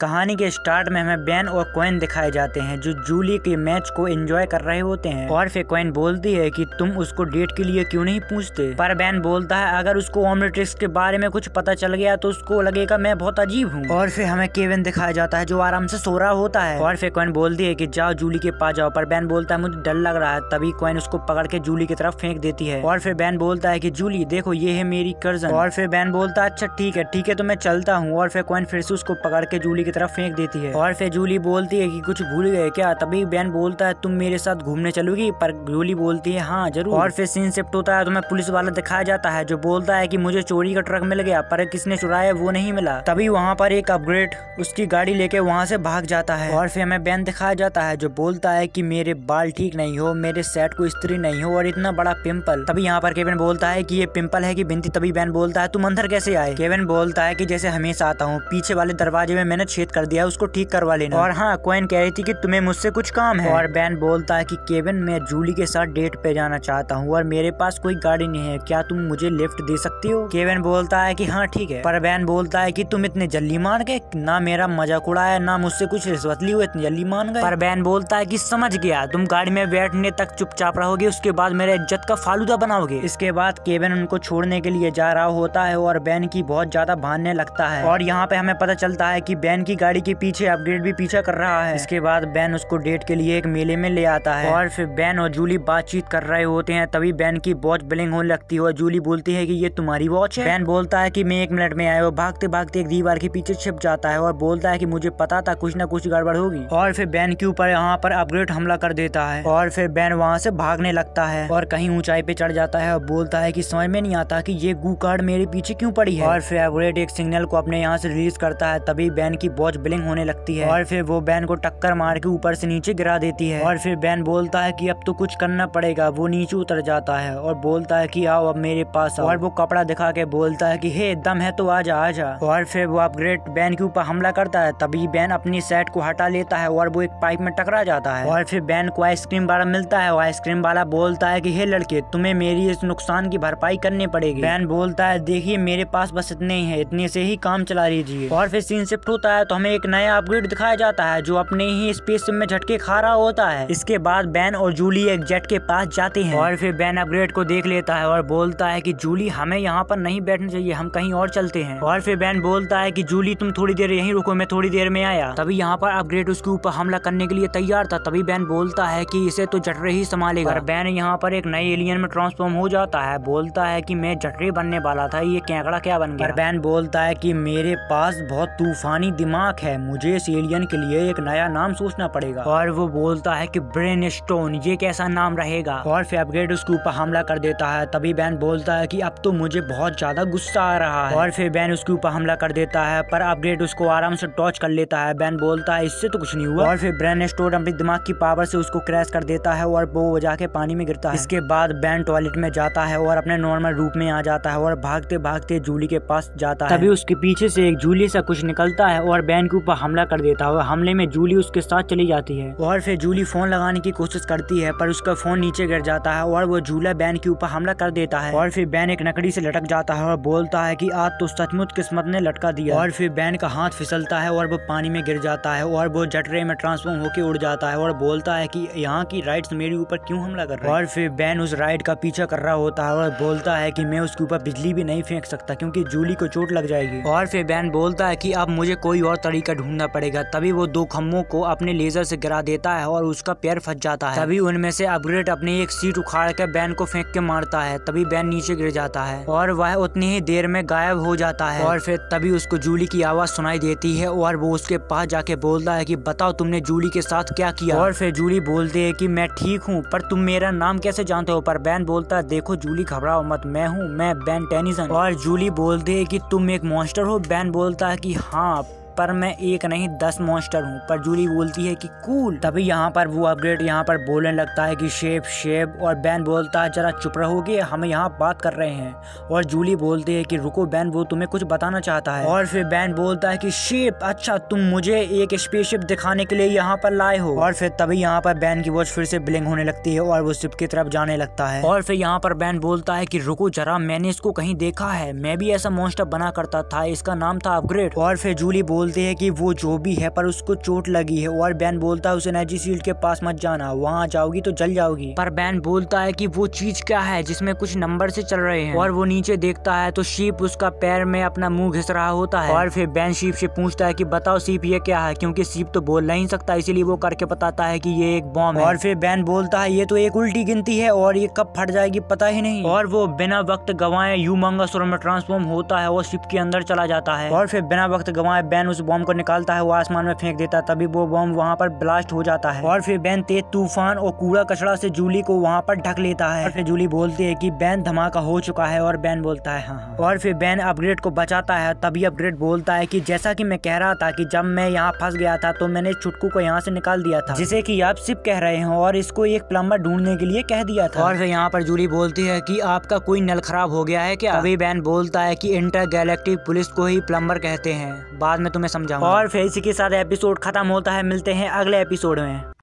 कहानी के स्टार्ट में हमें बेन और क्वेन दिखाए जाते हैं जो जूली के मैच को एंजॉय कर रहे होते हैं। और फिर क्वेन बोलती है कि तुम उसको डेट के लिए क्यों नहीं पूछते, पर बेन बोलता है अगर उसको ओमनिट्रिक्स के बारे में कुछ पता चल गया तो उसको लगेगा मैं बहुत अजीब हूँ। और फिर हमें केविन दिखाया जाता है जो आराम से सो रहा होता है। और फिर क्वेन बोलती है कि जाओ जूली के पास जाओ, पर बेन बोलता है मुझे डर लग रहा है। तभी क्वेन उसको पकड़ के जूली की तरफ फेंक देती है। और फिर बेन बोलता है कि जूली देखो ये है मेरी कजन। और फिर बेन बोलता है अच्छा ठीक है तो मैं चलता हूँ। और फिर क्वेन फिर से उसको पकड़ के जूली की तरफ फेंक देती है। और फिर जूली बोलती है कि कुछ भूल गए क्या। तभी बेन बोलता है तुम मेरे साथ घूमने चलोगी, पर जूली बोलती है हाँ जरूर। और फिर सीन शिफ्ट होता है तो हमें पुलिस वाला दिखाया जाता है जो बोलता है कि मुझे चोरी का ट्रक मिल गया, पर किसने चुराया वो नहीं मिला। तभी वहाँ पर एक अपग्रेड उसकी गाड़ी लेके वहाँ से भाग जाता है। और फिर हमें बेन दिखाया जाता है जो बोलता है कि मेरे बाल ठीक नहीं हो, मेरे सेट को इस्त्री नहीं हो और इतना बड़ा पिंपल। तभी यहाँ पर केविन बोलता है कि ये पिंपल है कि बिंती। तभी बेन बोलता है तुम अंदर कैसे आए। केविन बोलता है कि जैसे हमेशा आता हूँ, पीछे वाले दरवाजे में मैंने छेद कर दिया, उसको ठीक करवा लेना। और हाँ क्वेन कह रही थी कि तुम्हें मुझसे कुछ काम है। और बेन बोलता है कि केविन मैं जूली के साथ डेट पे जाना चाहता हूँ और मेरे पास कोई गाड़ी नहीं है, क्या तुम मुझे लिफ्ट दे सकती हो। केविन बोलता है कि हाँ ठीक है, पर बेन बोलता है कि तुम इतने जल्दी मान गए, ना मेरा मजाक उड़ाया ना मुझसे कुछ रिश्वत ली हो, इतनी जल्दी मान गए। पर बेन बोलता है कि समझ गया, तुम गाड़ी में बैठने तक चुपचाप रहोगे, उसके बाद मेरे इज्जत का फालूदा बनाओगे। इसके बाद केविन उनको छोड़ने के लिए जा रहा होता है और बेन की बहुत ज्यादा भानने लगता है। और यहाँ पे हमें पता चलता है कि बेन की गाड़ी के पीछे अपग्रेड भी पीछा कर रहा है। इसके बाद बेन उसको डेट के लिए एक मेले में ले आता है। और फिर बेन और जूली बातचीत कर रहे होते हैं। तभी बेन की वॉच ब्लिंक होने लगती है और जूली बोलती है कि ये तुम्हारी वॉच है। बेन बोलता है कि मैं 1 मिनट में आया। वो भागते भागते एक दीवार के पीछे छिप जाता है और बोलता है कि मुझे पता था कुछ ना कुछ गड़बड़ होगी। और फिर बेन के ऊपर यहाँ पर अपग्रेड हमला कर देता है और फिर बेन वहाँ से भागने लगता है और कहीं ऊंचाई पे चढ़ जाता है और बोलता है कि समझ में नहीं आता कि ये गू कार्ड मेरे पीछे क्यों पड़ी है। और फिर अपग्रेड एक सिग्नल को अपने यहाँ से रिलीज करता है। तभी बेन की वॉच ब्लिंक होने लगती है और फिर वो बेन को टक्कर मार के ऊपर से नीचे गिरा देती है। और फिर बेन बोलता है कि अब तो कुछ करना पड़ेगा। वो नीचे उतर जाता है और बोलता है कि आओ अब मेरे पास आओ। और वो कपड़ा दिखा के बोलता है कि हे दम है तो आजा आजा। और फिर वो अपग्रेड बेन के ऊपर हमला करता है। तभी बेन अपनी सेट को हटा लेता है और वो एक पाइप में टकरा जाता है। और फिर बेन को आइसक्रीम वाला मिलता है और आइसक्रीम वाला बोलता है कि हे लड़के तुम्हें मेरी इस नुकसान की भरपाई करनी पड़ेगी। बेन बोलता है देखिए मेरे पास बस इतने ही है, इतने से ही काम चला लीजिए। और फिर सीन शिफ्ट होता है तो हमें एक नया अपग्रेड दिखाया जाता है जो अपने ही स्पेसशिप में झटके खा रहा होता है। इसके बाद बेन और जूली एक जेट के पास जाते हैं और फिर बेन अपग्रेड को देख लेता है और बोलता है कि जूली हमें यहाँ पर नहीं बैठना चाहिए, हम कहीं और चलते हैं। और फिर बेन बोलता है कि जूली तुम थोड़ी देर यहीं रुको, मैं थोड़ी देर में आया। तभी यहाँ पर अपग्रेड उसके ऊपर हमला करने के लिए तैयार था। तभी बेन बोलता है कि इसे तो जटरे ही संभालेगा। और बेन यहाँ पर एक नए एलियन में ट्रांसफॉर्म हो जाता है। बोलता है कि मैं जटरे बनने वाला था, ये केकड़ा क्या बन गया। बेन बोलता है कि मेरे पास बहुत तूफानी दिमाग है, मुझे इस एलियन के लिए एक नया नाम सोचना पड़ेगा। और वो बोलता है कि ब्रेन स्टोन, ये कैसा नाम रहेगा। और फिर अपग्रेड उसके ऊपर हमला कर देता है। तभी बेन बोलता है कि अब तो मुझे बहुत ज्यादा गुस्सा आ रहा है। और फिर बेन उसके ऊपर हमला कर देता है पर अपग्रेड उसको आराम से टॉर्च कर लेता है। बेन बोलता है इससे तो कुछ नहीं हुआ। और फिर ब्रेन स्टोन अपने दिमाग की पावर से उसको क्रैश कर देता है और वो जाके पानी में गिरता है। इसके बाद बेन टॉयलेट में जाता है और अपने नॉर्मल रूप में आ जाता है और भागते भागते जूली के पास जाता है। तभी उसके पीछे से एक जूली सा कुछ निकलता है और बेन के ऊपर हमला कर देता है। हमले में जूली उसके साथ चली जाती है और फिर जूली फोन लगाने की कोशिश करती है पर उसका फोन नीचे गिर जाता है और वो जूला बेन के ऊपर हमला कर देता है। और फिर बेन एक लकड़ी से लटक जाता है और बोलता है कि आज तो सचमुच किस्मत ने लटका दिया। और फिर बेन का हाथ फिसलता है और वो पानी में गिर जाता है और वो जटरे में ट्रांसफॉर्म होकर उड़ जाता है और बोलता है कि यहाँ की राइड्स मेरे ऊपर क्यों हमला कर रहे हैं। और फिर बेन उस राइड का पीछा कर रहा होता है और बोलता है कि मैं उसके ऊपर बिजली भी नहीं फेंक सकता क्योंकि जूली को चोट लग जाएगी। और फिर बेन बोलता है कि अब मुझे कोई और तरीका ढूंढना पड़ेगा। तभी वो 2 खम्भों को अपने लेजर से गिरा देता है और उसका पैर फंस जाता है। तभी उनमें से अपग्रेड अपनी एक सीट उखाड़ के बेन को फेंक के मारता है। तभी बेन नीचे गिर जाता है और वह उतनी ही देर में गायब हो जाता है। और फिर तभी उसको जूली की आवाज सुनाई देती है और वो उसके पास जाके बोलता है कि बताओ तुमने जूली के साथ क्या किया। और फिर जूली बोलती है कि मैं ठीक हूँ पर तुम मेरा नाम कैसे जानते हो। पर बेन बोलता है देखो जूली घबराओ मत, मैं बेन टेनिसन। और जूली बोलती है कि तुम एक मॉन्स्टर हो। बेन बोलता है कि हाँ पर मैं एक नहीं 10 मॉन्स्टर हूँ। पर जूली बोलती है कि कूल। तभी यहाँ पर वो अपग्रेड यहाँ पर बोलने लगता है कि शेप। और बेन बोलता है जरा चुप रहोगे, हम यहाँ बात कर रहे हैं। और जूली बोलती है कि रुको बेन, वो तुम्हें कुछ बताना चाहता है। और फिर बेन बोलता है कि शेप अच्छा तुम मुझे एक स्पेसशिप दिखाने के लिए यहाँ पर लाए हो। और फिर तभी यहाँ पर बेन की वॉच फिर से ब्लिंक होने लगती है और वो शिप की तरफ जाने लगता है। और फिर यहाँ पर बेन बोलता है कि रुको जरा, मैंने इसको कहीं देखा है, मैं भी ऐसा मॉन्स्टर बना करता था, इसका नाम था अपग्रेड। और फिर जूली बोल बोलते हैं कि वो जो भी है पर उसको चोट लगी है और बैन बोलता है उस एनर्जी शील्ड के पास मत जाना, वहाँ जाओगी तो जल जाओगी। पर बैन बोलता है कि वो चीज क्या है जिसमें कुछ नंबर से चल रहे हैं और वो नीचे देखता है तो शीप उसका पैर में अपना मुंह घिस रहा होता है। और फिर बैन शीप से पूछता है कि बताओ शीप ये क्या है, क्योंकि शीप तो बोल नहीं सकता, इसीलिए वो करके बताता है कि ये एक बॉम्ब है। और फिर बैन बोलता है ये तो एक उल्टी गिनती है और ये कब फट जाएगी पता ही नहीं। और वो बिना वक्त गवाए ह्यूमंगस में ट्रांसफॉर्म होता है और शिप के अंदर चला जाता है। और फिर बिना वक्त गवाए बैन उस बॉम्ब को निकालता है, वो आसमान में फेंक देता है, तभी वो बॉम्ब वहाँ पर ब्लास्ट हो जाता है। और फिर बैन तेज तूफान और कूड़ा कचड़ा से जूली को वहाँ पर ढक लेता है। और फिर जूली बोलती है कि बैन धमाका हो चुका है और बैन बोलता है हाँ। और फिर बैन अपग्रेड को बचाता है, तभी अपग्रेड बोलता है कि जैसा कि मैं कह रहा था कि जब मैं यहाँ फंस गया था तो मैंने छुटकू को यहाँ से निकाल दिया था, जिसे कि आप शिप कह रहे हैं, और इसको एक प्लम्बर ढूंढने के लिए कह दिया था। और फिर यहाँ पर जूली बोलती है कि आपका कोई नल खराब हो गया है क्या? तभी बैन बोलता है कि इंटर गैलेक्टिक पुलिस को ही प्लम्बर कहते हैं, बाद में तुम्हें समझाऊंगा। और फिर इसी के साथ एपिसोड खत्म होता है, मिलते हैं अगले एपिसोड में।